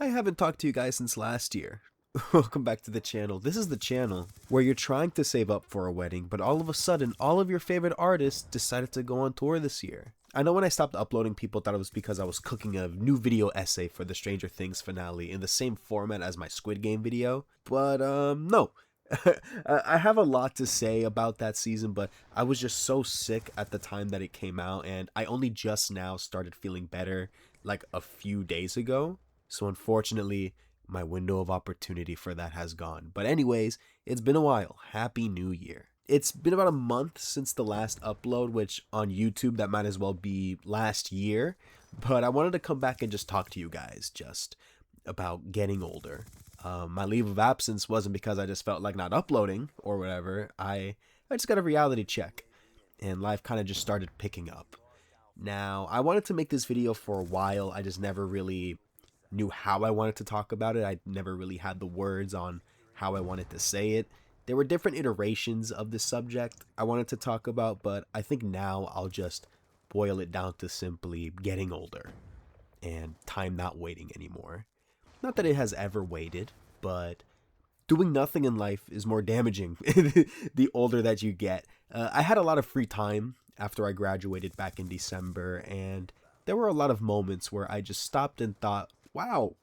I haven't talked to you guys since last year. Welcome back to the channel. This is the channel where you're trying to save up for a wedding, but all of a sudden, all of your favorite artists decided to go on tour this year. I know when I stopped uploading, people thought it was because I was cooking a new video essay for the Stranger Things finale in the same format as my Squid Game video, but no. I have a lot to say about that season, but I was just so sick at the time that it came out, and I only just now started feeling better like a few days ago. So unfortunately, my window of opportunity for that has gone. But anyways, it's been a while. Happy New Year. It's been about a month since the last upload, which on YouTube that might as well be last year. But I wanted to come back and just talk to you guys just about getting older. My leave of absence wasn't because I just felt like not uploading or whatever. I just got a reality check, and life kind of just started picking up. Now, I wanted to make this video for a while. I just never really knew how I wanted to talk about it. I never really had the words on how I wanted to say it. There were different iterations of this subject I wanted to talk about, but I think now I'll just boil it down to simply getting older and time not waiting anymore. Not that it has ever waited, but doing nothing in life is more damaging the older that you get. I had a lot of free time after I graduated back in December, and there were a lot of moments where I just stopped and thought, wow,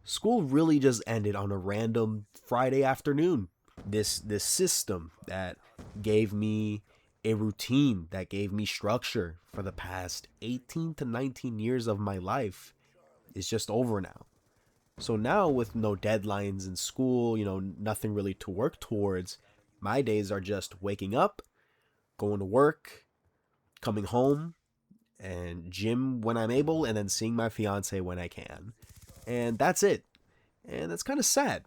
school really just ended on a random Friday afternoon. This system that gave me a routine, that gave me structure for the past 18 to 19 years of my life is just over now. So now with no deadlines in school, nothing really to work towards, my days are just waking up, going to work, coming home, and gym when I'm able, and then seeing my fiance when I can. And that's it. And that's kind of sad.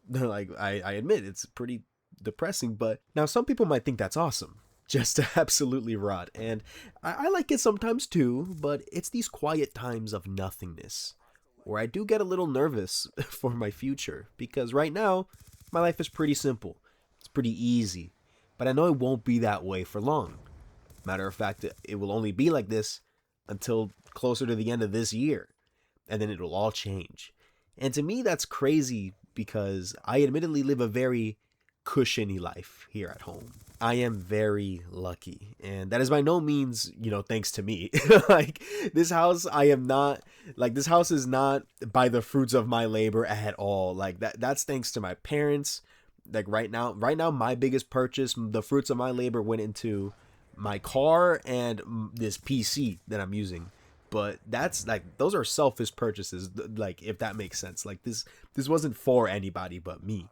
Like, I admit, it's pretty depressing, but now some people might think that's awesome. Just to absolutely rot. And I like it sometimes too, but it's these quiet times of nothingness where I do get a little nervous for my future, because right now, my life is pretty simple. It's pretty easy, but I know it won't be that way for long. Matter of fact, it will only be like this until closer to the end of this year, and then it'll all change. And to me, that's crazy because I admittedly live a very cushiony life here at home. I am very lucky, and that is by no means, thanks to me. Like, this house, this house is not by the fruits of my labor at all. Like, that's thanks to my parents. Like, right now, my biggest purchase, the fruits of my labor went into my car and this PC that I'm using. But that's like, those are selfish purchases, like, if that makes sense. Like, this wasn't for anybody but me.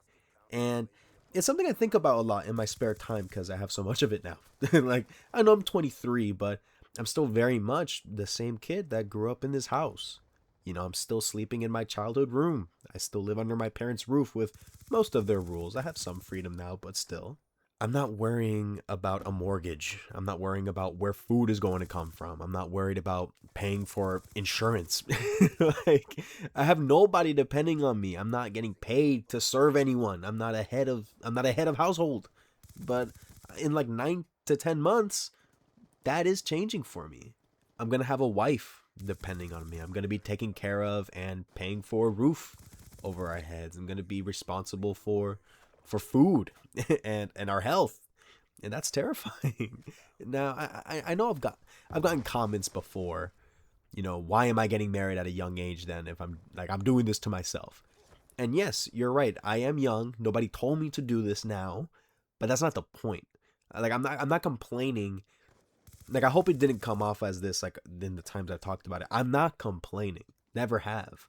And it's something I think about a lot in my spare time because I have so much of it now. Like, I know I'm 23, but I'm still very much the same kid that grew up in this house. I'm still sleeping in my childhood room. I still live under my parents' roof with most of their rules. I have some freedom now, but still. I'm not worrying about a mortgage. I'm not worrying about where food is going to come from. I'm not worried about paying for insurance. Like, I have nobody depending on me. I'm not getting paid to serve anyone. I'm not a head of household. But in like 9 to 10 months, that is changing for me. I'm going to have a wife depending on me. I'm going to be taken care of and paying for a roof over our heads. I'm going to be responsible for food and our health, and that's terrifying. Now, I know I've gotten comments before, why am I getting married at a young age then if I'm doing this to myself? And yes, you're right, I am young. Nobody told me to do this now, but that's not the point. Like, I'm not complaining. Like, I hope it didn't come off as this, like, in the times I've talked about it. I'm not complaining. Never have.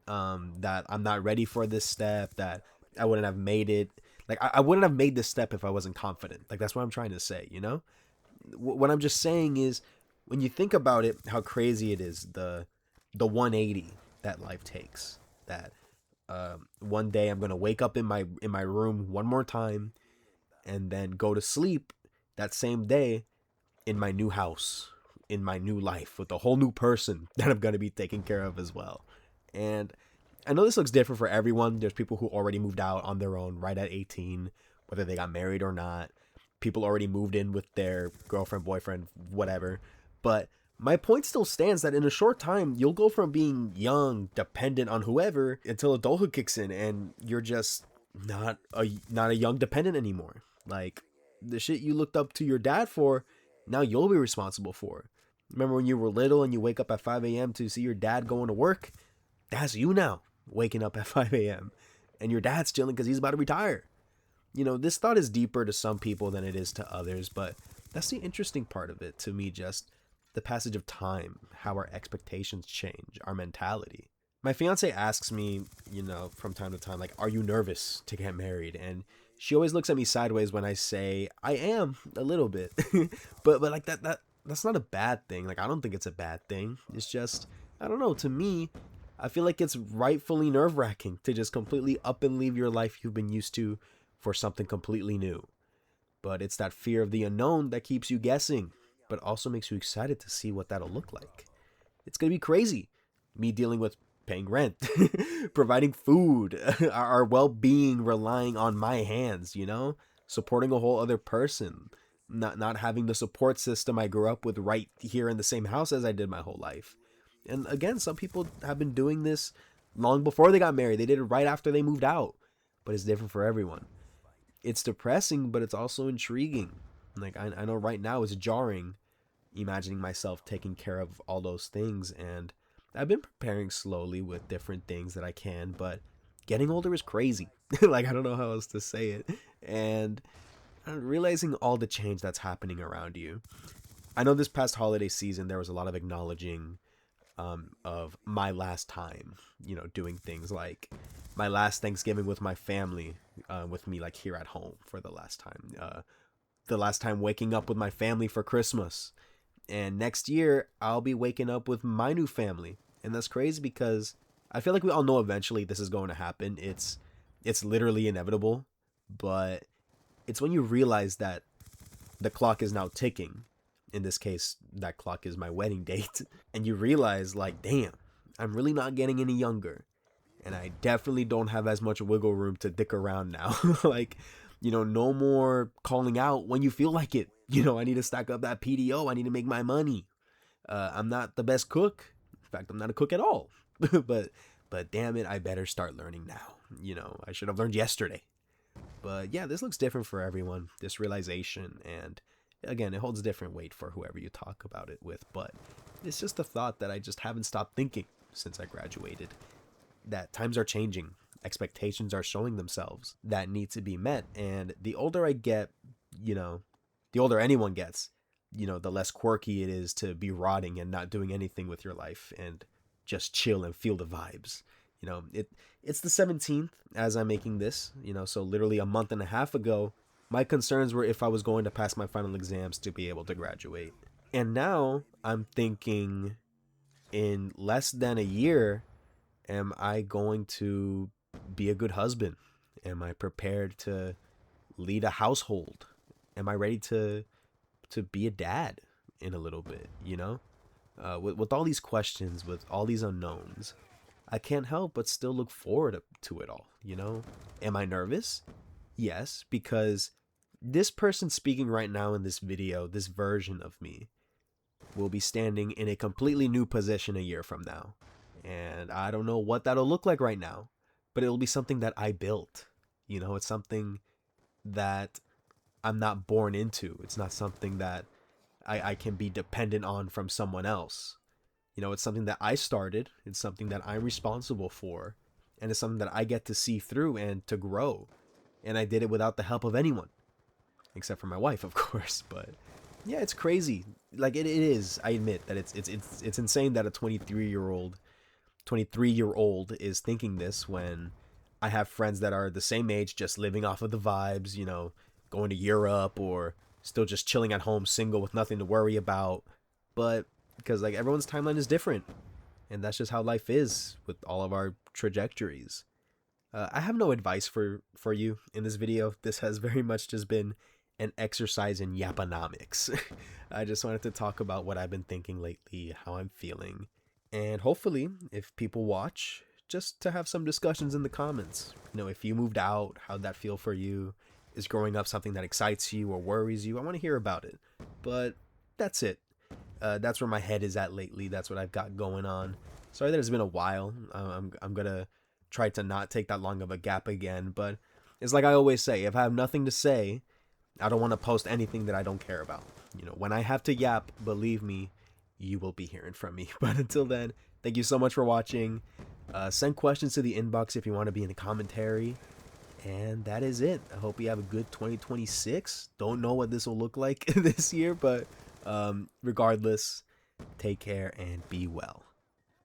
That I'm not ready for this step, that I wouldn't have made it. Like, I wouldn't have made this step if I wasn't confident. Like, that's what I'm trying to say, What I'm just saying is, when you think about it, how crazy it is, the 180 that life takes. That one day I'm going to wake up in my room one more time and then go to sleep that same day in my new house, in my new life, with a whole new person that I'm going to be taking care of as well. And I know this looks different for everyone. There's people who already moved out on their own right at 18, whether they got married or not. People already moved in with their girlfriend, boyfriend, whatever. But My point still stands that in a short time, you'll go from being young, dependent on whoever, until adulthood kicks in, and you're just not a young dependent anymore. Like, the shit you looked up to your dad for, now you'll be responsible for. Remember when you were little and you wake up at 5 a.m. to see your dad going to work? That's you now, waking up at 5 a.m. And your dad's chilling because he's about to retire. This thought is deeper to some people than it is to others, but that's the interesting part of it to me, just the passage of time, how our expectations change, our mentality. My fiance asks me, from time to time, like, are you nervous to get married? And she always looks at me sideways when I say, I am a little bit. but like that's not a bad thing. Like, I don't think it's a bad thing. It's just, I don't know, to me, I feel like it's rightfully nerve-wracking to just completely up and leave your life you've been used to for something completely new. But it's that fear of the unknown that keeps you guessing, but also makes you excited to see what that'll look like. It's going to be crazy. Me dealing with paying rent, providing food, our well-being relying on my hands, supporting a whole other person, not having the support system I grew up with right here in the same house as I did my whole life. And again, some people have been doing this long before they got married. They did it right after they moved out, but it's different for everyone. It's depressing, but it's also intriguing. Like, I know right now it's jarring imagining myself taking care of all those things, and I've been preparing slowly with different things that I can, but getting older is crazy. Like, I don't know how else to say it. And realizing all the change that's happening around you. I know this past holiday season there was a lot of acknowledging of my last time, doing things like my last Thanksgiving with my family, with me like here at home for the last time. The last time waking up with my family for Christmas. And next year, I'll be waking up with my new family. And that's crazy because I feel like we all know eventually this is going to happen. It's literally inevitable. But it's when you realize that the clock is now ticking. In this case, that clock is my wedding date. And you realize, like, damn, I'm really not getting any younger. And I definitely don't have as much wiggle room to dick around now. Like, no more calling out when you feel like it. I need to stack up that PDO. I need to make my money. I'm not the best cook. In fact, I'm not a cook at all. but damn it, I better start learning now. I should have learned yesterday. But yeah, this looks different for everyone, this realization. And again, it holds different weight for whoever you talk about it with. But it's just a thought that I just haven't stopped thinking since I graduated. That times are changing. Expectations are showing themselves that need to be met. And the older I get, the older anyone gets, the less quirky it is to be rotting and not doing anything with your life and just chill and feel the vibes. It's the 17th as I'm making this, so literally a month and a half ago, my concerns were if I was going to pass my final exams to be able to graduate. And now I'm thinking, in less than a year, am I going to be a good husband? Am I prepared to lead a household? Am I ready to be a dad in a little bit, With all these questions, with all these unknowns, I can't help but still look forward to it all, Am I nervous? Yes, because this person speaking right now in this video, this version of me, will be standing in a completely new position a year from now. And I don't know what that'll look like right now, but it'll be something that I built. It's something that I'm not born into. It's not something that I can be dependent on from someone else. It's something that I started. It's something that I'm responsible for. And it's something that I get to see through and to grow. And I did it without the help of anyone. Except for my wife, of course. But yeah, it's crazy. Like, it is. I admit that it's insane that a 23-year-old is thinking this when I have friends that are the same age, just living off of the vibes, going to Europe or still just chilling at home single with nothing to worry about. But because like everyone's timeline is different, and that's just how life is with all of our trajectories. I have no advice for you in this video. This has very much just been an exercise in yaponomics. I just wanted to talk about what I've been thinking lately, how I'm feeling, and hopefully, if people watch, just to have some discussions in the comments. If you moved out, how'd that feel for you? Is growing up something that excites you or worries you? I want to hear about it. But that's it. That's where my head is at lately. That's what I've got going on. Sorry that it's been a while. I'm gonna try to not take that long of a gap again, but it's like I always say, if I have nothing to say, I don't want to post anything that I don't care about. You know, when I have to yap, believe me, you will be hearing from me. But until then, thank you so much for watching. Send questions to the inbox if you want to be in the commentary. And that is it. I hope you have a good 2026. Don't know what this will look like this year, but regardless, take care and be well.